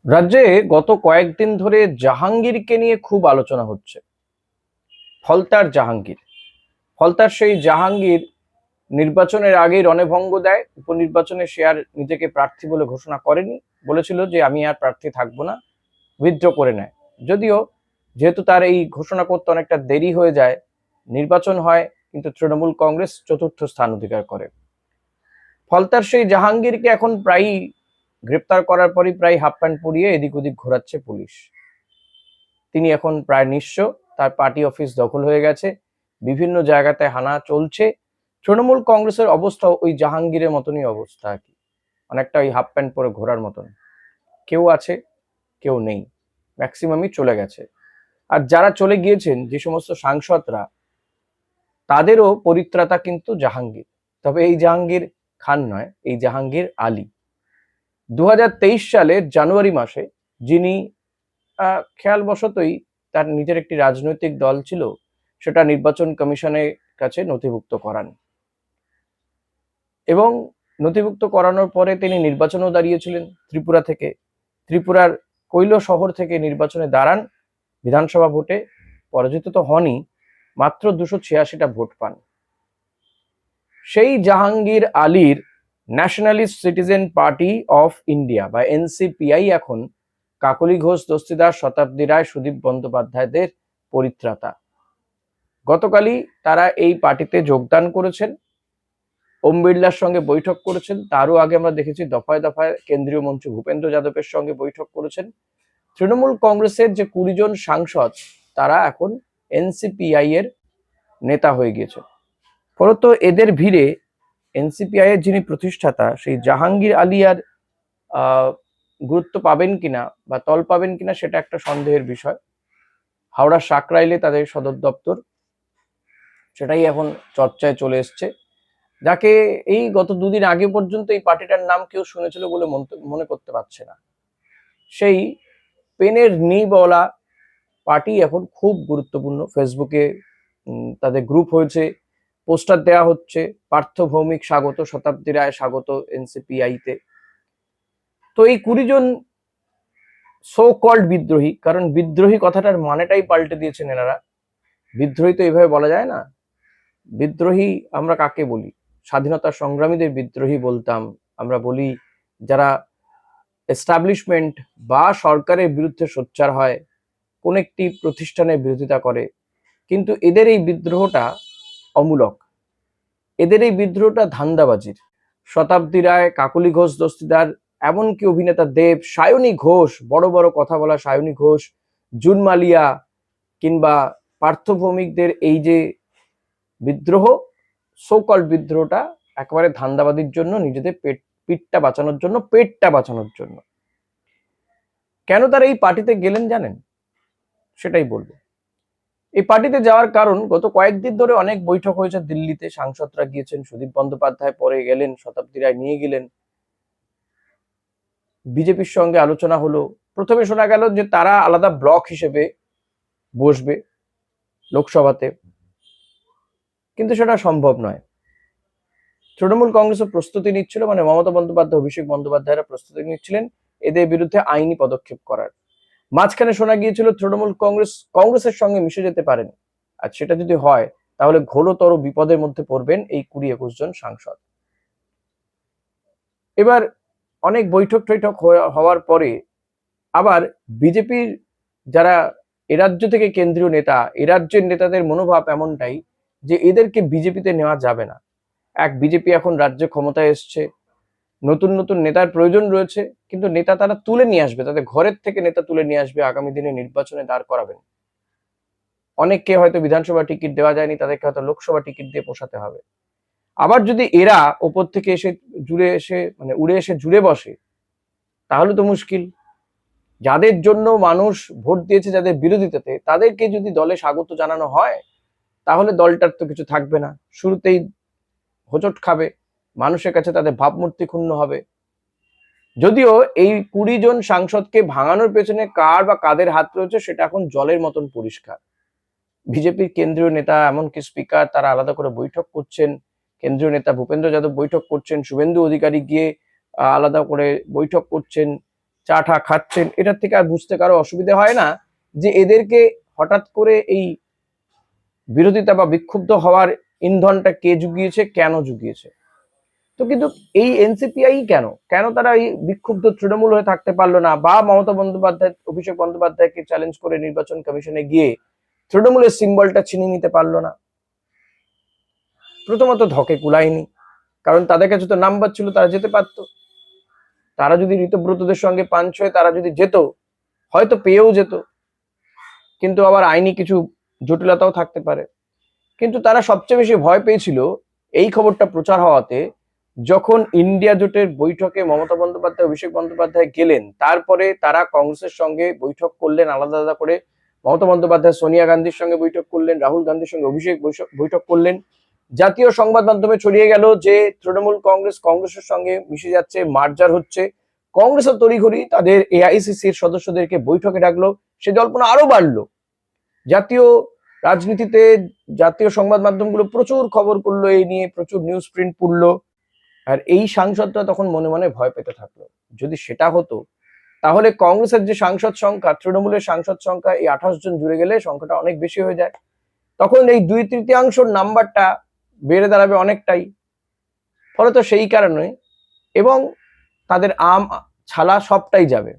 রাজ্যে গত কয়েকদিন ধরে জাহাঙ্গীরকে নিয়ে খুব আলোচনা হচ্ছে। ফলতার জাহাঙ্গীর, ফলতার সেই জাহাঙ্গীর নির্বাচনের আগেই রণভঙ্গ দেয়। উপনির্বাচনে সে আর নিজেকে প্রার্থী বলে ঘোষণা করেনি, বলেছিল যে আমি আর প্রার্থী থাকবো না, উইথড্র করে নেয়। যদিও যেহেতু তার এই ঘোষণা করতে অনেকটা দেরি হয়ে যায়, নির্বাচন হয়, কিন্তু তৃণমূল কংগ্রেস চতুর্থ স্থান অধিকার করে। ফলতার সেই জাহাঙ্গীরকে এখন প্রায়ই গ্রেপ্তার করার পরই প্রায় হাফ প্যান্ট পরিয়ে এদিক ওদিক ঘোরাচ্ছে পুলিশ। তিনি এখন প্রায় নিঃস্ব, তার পার্টি অফিস দখল হয়ে গেছে, বিভিন্ন জায়গাতে হানা চলছে। তৃণমূল কংগ্রেসের অবস্থা ওই জাহাঙ্গীরের মতনই অবস্থা আর কি, অনেকটা ওই হাফ প্যান্ট পরে ঘোরার মতন। কেউ আছে, কেউ নেই, ম্যাক্সিমামই চলে গেছে। আর যারা চলে গিয়েছেন, যে সমস্ত সাংসদরা, তাদেরও পরিত্রাতা কিন্তু জাহাঙ্গীর। তবে এই জাহাঙ্গীর খান নয়, এই জাহাঙ্গীর আলী। 2023 সালের জানুয়ারি মাসে যিনি খেয়ালবশতই তার নিজের একটি রাজনৈতিক দল ছিল, সেটা নির্বাচন কমিশনের কাছে নথিভুক্ত করান, এবং নথিভুক্ত করানোর পরে তিনি নির্বাচনেও দাঁড়িয়েছিলেন ত্রিপুরা থেকে। ত্রিপুরার কৈল শহর থেকে নির্বাচনে দাঁড়ান, বিধানসভা ভোটে পরাজিত তো হনই, মাত্র 286টা ভোট পান। সেই জাহাঙ্গীর আলীর nationalist citizen party of India বা এনসিপিআই এখন কাকলি ঘোষ দস্তিদার, শতাব্দী রায়, সুদীপ বন্দ্যোপাধ্যায়দের পরিত্রাতা। গতকালই তারা এই পার্টিতে যোগদান করেছেন, ওম বিড়লার সঙ্গে বৈঠক করেছেন। তারও আগে আমরা দেখেছি দফায় দফায় কেন্দ্রীয় মন্ত্রী ভূপেন্দ্র যাদবের সঙ্গে বৈঠক করেছেন। তৃণমূল কংগ্রেসের যে 20 জন সাংসদ, তারা এখন এনসিপিআই এর নেতা হয়ে গিয়েছে। ফলত এদের ভিড়ে এনসিপিআই এর যিনি প্রতিষ্ঠাতা, সেই জাহাঙ্গীর আলী আর গুরুত্ব পাবেন কিনা বা তল পাবেন কিনা, সেটা একটা সন্দেহের বিষয়। হাওড়া সাকরাইলে তাদের সদর দপ্তর, সেটাই এখন চর্চায় চলে এসছে। যাকে এই গত 2 দিন আগে পর্যন্ত এই পার্টিটার নাম কেউ শুনেছিল বলে মনে করতে পারছে না, সেই পেনের নিবলা পার্টি এখন খুব গুরুত্বপূর্ণ। ফেসবুকে তাদের গ্রুপ হয়েছে, পোস্টার দেওয়া হচ্ছে, পার্থ ভৌমিক স্বাগত, শতাব্দী রায় স্বাগত এনসিপিআই তে। তো এই 20 জন সো কল্ড বিদ্রোহী, কারণ বিদ্রোহী কথাটার মানেটাই পাল্টে দিয়েছেন এনারা। বিদ্রোহী তো এইভাবে বলা যায় না। বিদ্রোহী আমরা কাকে বলি? স্বাধীনতা সংগ্রামীদের বিদ্রোহী বলতাম। আমরা বলি যারা এস্টাবলিশমেন্ট বা সরকারের বিরুদ্ধে সোচ্চার হয়, কোন একটি প্রতিষ্ঠানের বিরোধিতা করে। কিন্তু এদের এই বিদ্রোহটা অমূলক, এদের এই বিদ্রোহটা ধান্দাবাজির। শতাব্দী রায়, কাকলি ঘোষ দস্তিদার, এমনকি অভিনেতা দেব, সায়নী ঘোষ, বড় বড় কথা বলা সায়নী ঘোষ, জুন মালিয়া, কিংবা পার্থ ভৌমিকদের এই যে বিদ্রোহ, সোকল বিদ্রোহটা একেবারে ধান্দাবাদির জন্য, নিজেদের পিঠটা বাঁচানোর জন্য, পেটটা বাঁচানোর জন্য। কেন তারা এই পার্টিতে গেলেন জানেন? সেটাই বলবো। এই পার্টিতে যাওয়ার কারণ, গত কয়েকদিন ধরে অনেক বৈঠক হয়েছে দিল্লিতে, সাংসদরা গিয়েছেন, সুদীপ বন্দ্যোপাধ্যায় পরে গেলেন, শতাব্দী রায় নিয়ে গেলেন, বিজেপির সঙ্গে আলোচনা হলো। প্রথমে শোনা গেল যে তারা আলাদা ব্লক হিসেবে বসবে লোকসভাতে, কিন্তু সেটা সম্ভব নয়। তৃণমূল কংগ্রেসও প্রস্তুতি নিচ্ছিল, মানে মমতা বন্দ্যোপাধ্যায়, অভিষেক বন্দ্যোপাধ্যায়রা প্রস্তুতি নিচ্ছিলেন এদের বিরুদ্ধে আইনি পদক্ষেপ করার। মাঝখানে শোনা গিয়েছিল তৃণমূল কংগ্রেসের সঙ্গে মিশে যেতে পারেন, আর সেটা যদি হয় তাহলে ঘোরতর বিপদের মধ্যে পড়বেন এই 20-21 জন সাংসদ। এবার অনেক বৈঠক টৈঠক হওয়ার পরে আবার বিজেপির যারা এ রাজ্য থেকে কেন্দ্রীয় নেতা, এ রাজ্যের নেতাদের মনোভাব এমনটাই যে এদেরকে বিজেপিতে নেওয়া যাবে না। বিজেপি এখন রাজ্যে ক্ষমতায় এসছে, নতুন নতুন নেতার প্রয়োজন রয়েছে, কিন্তু নেতা তারা তুলে নিয়ে আসবে, তাদের ঘরের থেকে নেতা তুলে নিয়ে আসবে, আগামী দিনে নির্বাচনে দাঁড় করাবেন। অনেককে হয়তো বিধানসভা টিকিট দেওয়া যায়নি, তাদেরকে হয়তো লোকসভা টিকিট দিয়ে পোষাতে হবে। আবার যদি এরা ওপর থেকে এসে উড়ে এসে জুড়ে বসে, তাহলে তো মুশকিল। যাদের জন্য মানুষ ভোট দিয়েছে, যাদের বিরোধিতাতে, তাদেরকে যদি দলে স্বাগত জানানো হয়, তাহলে দলটার তো কিছু থাকবে না, শুরুতেই হোঁচট খাবে, মানুষের কাছে তাদের ভাবমূর্তি ক্ষুণ্ণ হবে। যদিও এই 20 জন সাংসদকে ভাঙানোর পেছনে কার বা কাদের হাত রয়েছে সেটা এখন জলের মতন পরিষ্কার। বিজেপির কেন্দ্রীয় নেতা, এমনকি স্পিকার, তারা আলাদা করে বৈঠক করছেন। কেন্দ্রীয় নেতা ভূপেন্দ্র যাদব বৈঠক করছেন, শুভেন্দু অধিকারী গিয়ে আলাদা করে বৈঠক করছেন, চা টা খাচ্ছেন, এটার থেকে আর বুঝতে কারো অসুবিধা হয় না যে এদেরকে হঠাৎ করে এই বিরোধিতা বা বিক্ষুব্ধ হওয়ার ইন্ধনটা কে জুগিয়েছে, কেন জুগিয়েছে। তো কিন্তু এই এনসিপিআই কেন কেন তারা এই বিক্ষুব্ধ তৃণমূল হয়ে থাকতে পারলো না, বা মমতা বন্দ্যোপাধ্যায় অভিষেক বন্দ্যোপাধ্যায়কে চ্যালেঞ্জ করে নির্বাচন কমিশনে গিয়ে তৃণমূলের সিম্বলটা ছিনিয়ে নিতে পারলো না? প্রথমত ধকে কুলায়নি, কারণ তাদের কাছে তো নাম্বার ছিল, তারা যেতে পারত। তারা যদি ঋতব্রতদের সঙ্গে পাঞ্চ হয়ে তারা যদি যেত, হয়তো পেয়েও যেত, কিন্তু আবার আইনি কিছু জটিলতাও থাকতে পারে। কিন্তু তারা সবচেয়ে বেশি ভয় পেয়েছিল এই খবরটা প্রচার হওয়াতে, যখন ইন্ডিয়া জোটের বৈঠকে মমতা বন্দ্যোপাধ্যায় অভিষেক বন্দ্যোপাধ্যায় গেলেন, তারপরে তারা কংগ্রেসের সঙ্গে বৈঠক করলেন আলাদা আলাদা করে। মমতা বন্দ্যোপাধ্যায় সোনিয়া গান্ধীর সঙ্গে বৈঠক করলেন, রাহুল গান্ধীর সঙ্গে অভিষেক বৈঠক করলেন। জাতীয় সংবাদ মাধ্যমে ছড়িয়ে গেল যে তৃণমূল কংগ্রেসের সঙ্গে মিশে যাচ্ছে, মার্জার হচ্ছে। কংগ্রেসের তড়িঘড়ি তাদের এআইসিসির সদস্যদেরকে বৈঠকে ডাকলো, সে জল্পনা আরো বাড়লো। জাতীয় রাজনীতিতে জাতীয় সংবাদ মাধ্যমগুলো প্রচুর খবর করলো এই নিয়ে, প্রচুর নিউজ প্রিন্ট পড়লো। আর এই সাংসদরা তখন মনে মনে ভয় পেতে থাকলো, যদি সেটা হতো তাহলে কংগ্রেসের যে সাংসদ সংখ্যা, তৃণমূলের সাংসদ সংখ্যা এই 28 জন জুড়ে গেলে সংখ্যাটা অনেক বেশি হয়ে যায়। তখন এই 2/3 নাম্বারটা বেড়ে দাঁড়াবে অনেকটাই। ফলে তো সেই কারণে, এবং তাদের আম ছালা সবটাই যাবে।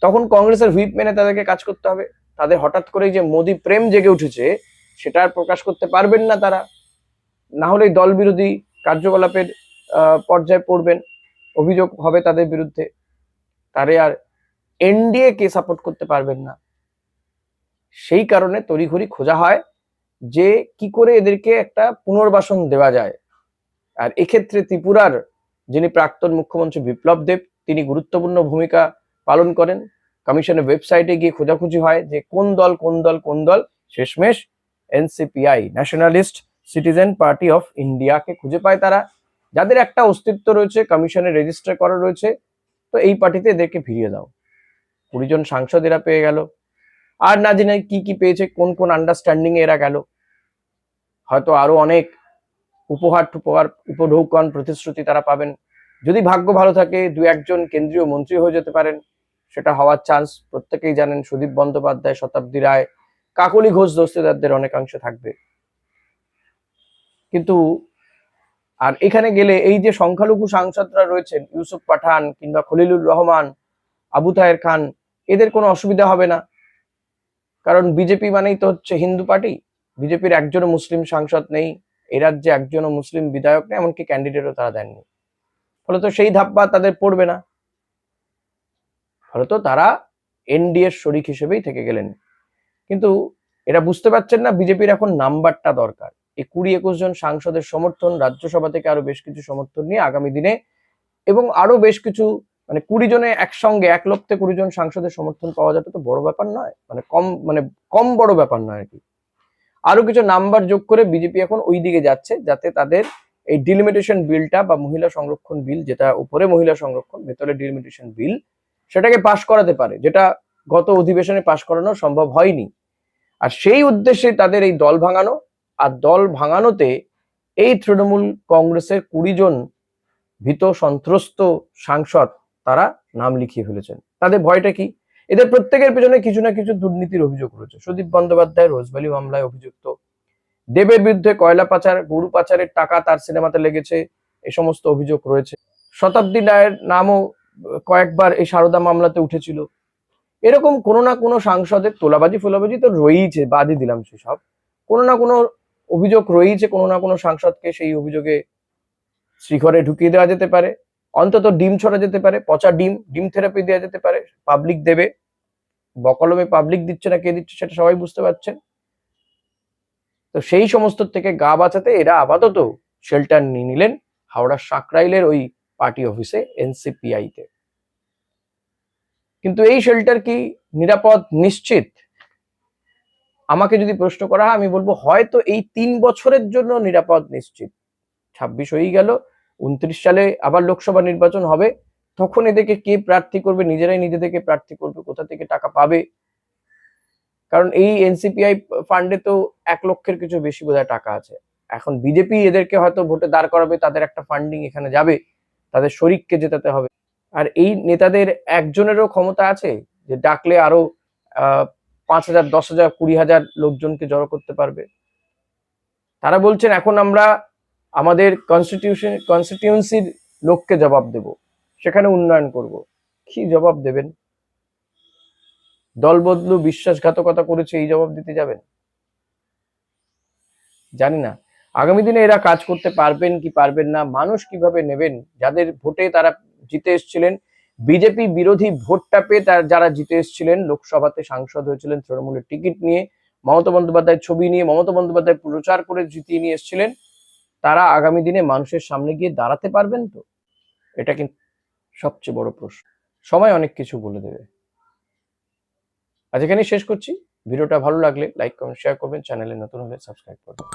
তখন কংগ্রেসের হুইপ মেনে তাদেরকে কাজ করতে হবে। তাদের হঠাৎ করে যে মোদী প্রেম জেগে উঠেছে সেটা আর প্রকাশ করতে পারবেন না তারা, না হলে দল বিরোধী কার্যকলাপের পর্যায়ে পড়বেন, অভিযোগ হবে তাদের বিরুদ্ধে। তারে আর এনডিএ কে সাপোর্ট করতে পারবেন না। সেই কারণে তড়িঘড়ি খোঁজা হয় যে কি করে এদেরকে একটা পুনর্বাসন দেওয়া যায়। আর এক্ষেত্রে ত্রিপুরার যিনি প্রাক্তন মুখ্যমন্ত্রী বিপ্লব দেব, তিনি গুরুত্বপূর্ণ ভূমিকা পালন করেন। কমিশনের ওয়েবসাইটে গিয়ে খোঁজাখুঁজি হয় যে কোন দল। শেষমেশ এনসিপিআই, ন্যাশনালিস্ট সিটিজেন পার্টি অফ ইন্ডিয়াকে খুঁজে পায় তারা, যাদের একটা অস্তিত্ব রয়েছে, কমিশনে রেজিস্টার করা রয়েছে। তো এই পার্টিতে এদেরকে ফিরিয়ে দাও। 20 জন সাংসদ এরা পেয়ে গেল। আর না জেনে কি কি পেয়েছে, কোন কোন আন্ডারস্ট্যান্ডিং এরা গেল, হয়তো আরো অনেক উপহার উপঢৌকন প্রতিশ্রুতি তারা পাবেন। যদি ভাগ্য ভালো থাকে 2-1 কেন্দ্রীয় মন্ত্রী হয়ে যেতে পারেন, সেটা হওয়ার চান্স প্রত্যেকেই জানেন। সুদীপ বন্দ্যোপাধ্যায়, শতাব্দী রায়, কাকলি ঘোষ দস্তিদারদের অনেকাংশে থাকবে। কিন্তু আর এখানে গেলে এই যে সংখ্যালঘু সাংসদরা রয়েছেন, ইউসুফ পাঠান কিংবা খলিলুর রহমান, আবু তাহের খান, এদের কোনো অসুবিধা হবে না, কারণ বিজেপি মানেই তো হচ্ছে হিন্দু পার্টি। বিজেপির একজনও মুসলিম সাংসদ নেই, এই রাজ্যে একজনও মুসলিম বিধায়ক নেই, এমনকি ক্যান্ডিডেটও তারা দেননি। ফলে তো সেই ধাপ্পা তাদের পড়বে না, ফলে তো তারা এনডিএর শরিক হিসেবেই থেকে গেলেন। কিন্তু এরা বুঝতে পারছেন না বিজেপির এখন নাম্বারটা দরকার। এই 20-21 জন সাংসদের সমর্থন, রাজ্যসভা থেকে আরো বেশ কিছু সমর্থন নিয়ে আগামী দিনে, এবং আরো বেশ কিছু, মানে 20 জনে একসঙ্গে 1 লক্ষে 20 জন সাংসদের সমর্থন পাওয়া যাবে তো বড় ব্যাপার নয়, মানে কম বড় ব্যাপার নয় আর কি। আরো কিছু নাম্বার যোগ করে বিজেপি এখন ওই দিকে যাচ্ছে, যাতে তাদের এই ডিলিমিটেশন বিলটা বা মহিলা সংরক্ষণ বিল, যেটা উপরে মহিলা সংরক্ষণ ভেতরে ডিলিমিটেশন বিল, সেটাকে পাশ করাতে পারে, যেটা গত অধিবেশনে পাশ করানো সম্ভব হয়নি। আর সেই উদ্দেশ্যে তাদের এই দল ভাঙানো, আর দল ভাঙানোতে এই তৃণমূল কংগ্রেসের 20 জন ভীত সন্ত্রস্ত সাংসদ তারা নাম লিখিয়ে ফেলেছেন। তাদের ভয়টা কি? এদের প্রত্যেকের পেছনে কিছু না কিছু দুর্নীতির অভিযোগ রয়েছে। সুদীপ বন্দ্যোপাধ্যায় রোজভ্যালি মামলায় অভিযুক্ত, দেবের বিরুদ্ধে কয়লা পাচার, গরু পাচারের টাকা তার সিনেমাতে লেগেছে, এই সমস্ত অভিযোগ রয়েছে। শতাব্দী রায়ের নামও কয়েকবার এই সারদা মামলাতে উঠেছিল। এরকম কোনো না কোনো সাংসদের তোলাবাজি তো রয়েইছে, বাদই দিলাম সেসব, কোনো না কোনো অভিযোগ রয়েইছে। কোনো না কোনো সাংসদকে সেই অভিযোগে শ্রীঘরে ঢুকিয়ে দেওয়া যেতে পারে, অন্তত ডিম ছড়া যেতে পারে, পচা ডিম থেরাপি দেওয়া যেতে পারে, পাবলিক দেবে। বকলমে পাবলিক দিচ্ছে না কে দিচ্ছে সেটা সবাই বুঝতে পারছেন। তো সেই সমস্ত থেকে গা বাঁচাতে এরা আপাতত শেল্টার নিয়ে নিলেন হাওড়ার সাকরাইলের ওই পার্টি অফিসে, এনসিপিআই তে। কিন্তু এই শেল্টার কি নিরাপদ, নিশ্চিত? আমাকে যদি প্রশ্ন করা হয়, আমি বলবো হয়তো এই 3 বছরের জন্য নিরাপদ নিশ্চিত। 26 হয়েই গেল, 29 সালে আবার লোকসভা নির্বাচন হবে, তখন এদেরকে কে প্রার্থী করবে, নিজেরাই নিজেদেরকে প্রার্থী করবে, কোথা থেকে টাকা পাবে? কারণ এই এনসিপিআই ফান্ডে তো 1 লক্ষের কিছু বেশি বোধহয় টাকা আছে। এখন বিজেপি এদেরকে হয়তো ভোটে দাঁড় করাবে, তাদের একটা ফান্ডিং এখানে যাবে, তাদের শরিককে জেতাতে হবে। আর এই নেতাদের একজনেরও ক্ষমতা আছে যে ডাকলে আরো 5,000, 10,000, 20,000 লোকজনকে জড়ো করতে পারবে? তারা বলছেন এখন আমরা আমাদের কনস্টিটিউয়েন্সির লোককে জবাব দেব, সেখানে উন্নয়ন করব। কি জবাব দেবেন? দল বদলু, বিশ্বাসঘাতকতা করেছে, এই জবাব দিতে যাবেন? জানি না আগামী দিনে এরা কাজ করতে পারবেন কি পারবেন না, মানুষ কিভাবে নেবেন। যাদের ভোটে তারা জিতে এসেছিলেন, বিজেপি বিরোধী ভোটটা পেয়ে যারা জিতে এসেছিলেন, লোকসভাতে সাংসদ হয়েছিলেন তৃণমূলের টিকিট নিয়ে, মমতা বন্দ্যোপাধ্যায়ের ছবি নিয়ে, মমতা বন্দ্যোপাধ্যায় প্রচার করে জিতিয়ে নিয়ে এসেছিলেন, তারা আগামী দিনে মানুষের সামনে গিয়ে দাঁড়াতে পারবেন তো? এটা কিন্তু সবচেয়ে বড় প্রশ্ন। সময় অনেক কিছু বলে দেবে। আজ এখানেই শেষ করছি। ভিডিওটা ভালো লাগলে লাইক, কমেন্ট, শেয়ার করবেন। চ্যানেলে নতুন হলে সাবস্ক্রাইব করবেন।